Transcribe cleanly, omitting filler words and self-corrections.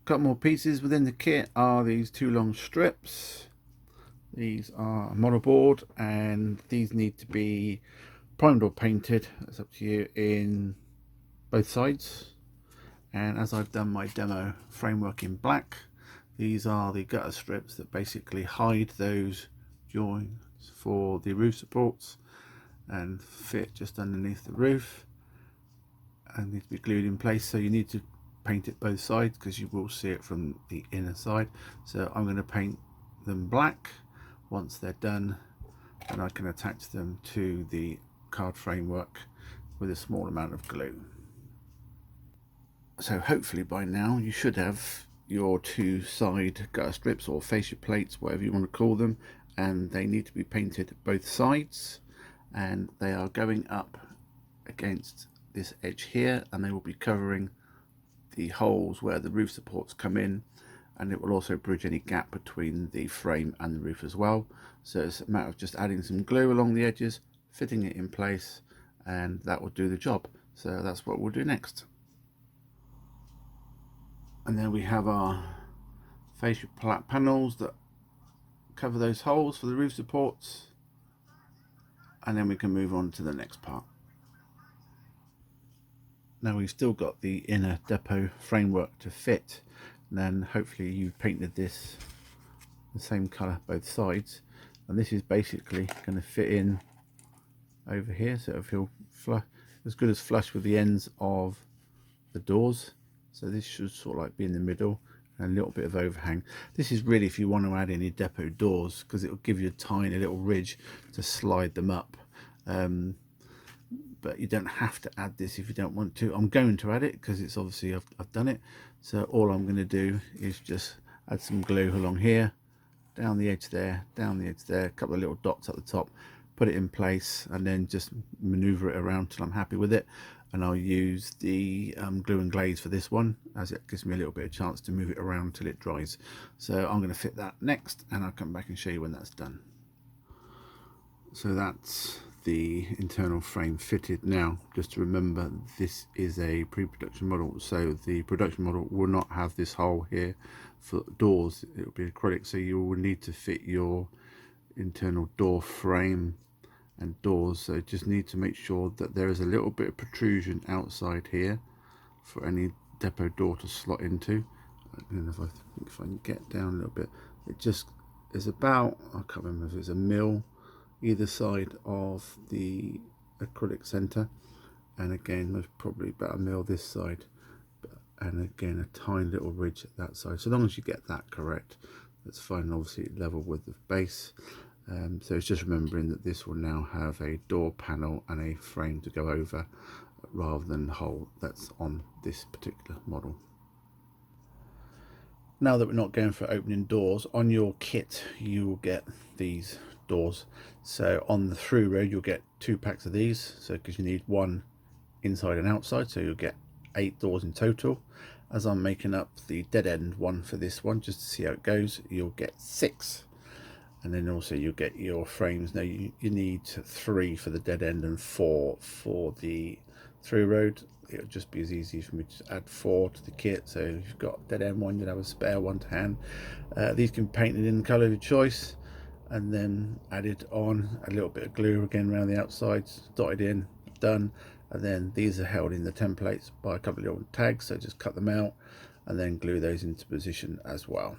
couple more pieces within the kit are these two long strips. These are model board, and these need to be primed or painted. That's up to you in both sides. And as I've done my demo framework in black, these are the gutter strips that basically hide those joints for the roof supports and fit just underneath the roof and need to be glued in place. So you need to paint it both sides because you will see it from the inner side. So I'm going to paint them black. Once they're done, and I can attach them to the card framework with a small amount of glue. So hopefully by now you should have your two side gutter strips or fascia plates, whatever you want to call them, and they need to be painted both sides, and they are going up against this edge here, and they will be covering the holes where the roof supports come in, and it will also bridge any gap between the frame and the roof as well. So it's a matter of just adding some glue along the edges, fitting it in place, and that will do the job. So that's what we'll do next. And then we have our fascia panels that cover those holes for the roof supports, and then we can move on to the next part. Now we've still got the inner depot framework to fit, and then hopefully you painted this the same colour both sides, and this is basically going to fit in over here, so it'll feel as good as flush with the ends of the doors. So this should sort of like be in the middle, and a little bit of overhang. This is really if you want to add any depot doors, because it will give you a tiny little ridge to slide them up. But you don't have to add this if you don't want to. I'm going to add it because it's obviously I've done it. So all I'm going to do is just add some glue along here, down the edge there, down the edge there, a couple of little dots at the top, put it in place, and then just maneuver it around till I'm happy with it. And I'll use the glue and glaze for this one, as it gives me a little bit of chance to move it around till it dries. So I'm going to fit that next, and I'll come back and show you when that's done. So that's the internal frame fitted. Now just to remember, this is a pre-production model, so the production model will not have this hole here for doors. It will be acrylic, so you will need to fit your internal door frame and doors. So just need to make sure that there is a little bit of protrusion outside here for any depot door to slot into. And if I can get down a little bit, it just is about, I can't remember if it's a mil either side of the acrylic center, and again most probably about a mil this side, and again a tiny little ridge at that side. So long as you get that correct, that's fine. Obviously level with the base. So it's just remembering that this will now have a door panel and a frame to go over, rather than the hole that's on this particular model. Now that we're not going for opening doors, on your kit you will get these doors. So on the through road you'll get 2 packs of these, so because you need one inside and outside, so you'll get 8 doors in total. As I'm making up the dead end one for this one, just to see how it goes, you'll get 6. And then also you'll get your frames. Now you need 3 for the dead end and 4 for the through road. It'll just be as easy for me to add 4 to the kit. So if you've got dead end one, you'll have a spare one to hand. These can be painted in the colour of your choice, and then added on a little bit of glue again around the outsides, dotted in, done. And then these are held in the templates by a couple of little tags, so just cut them out and then glue those into position as well.